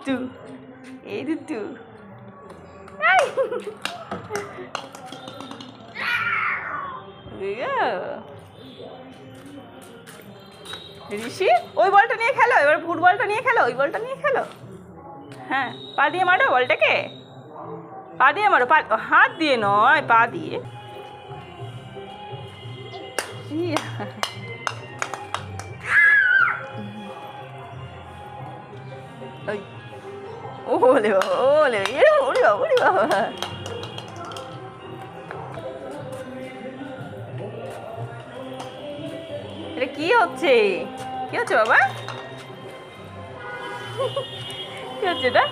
দুত্তু, এই দুত্তু। ঋষি ওই বলটা নিয়ে খেলো, এবার ফুটবলটা নিয়ে খেলো, ওই বলটা নিয়ে খেলো। হ্যাঁ, পা দিয়ে মারো বলটাকে, পা দিয়ে মারো, পা, হাত দিয়ে নয়, পা দিয়ে। ওলে বাবা, ওলে ওরে বাবা, ওরে বাবা। এটা কি হচ্ছে? কি হচ্ছে বাবা? কি হচ্ছে এটা?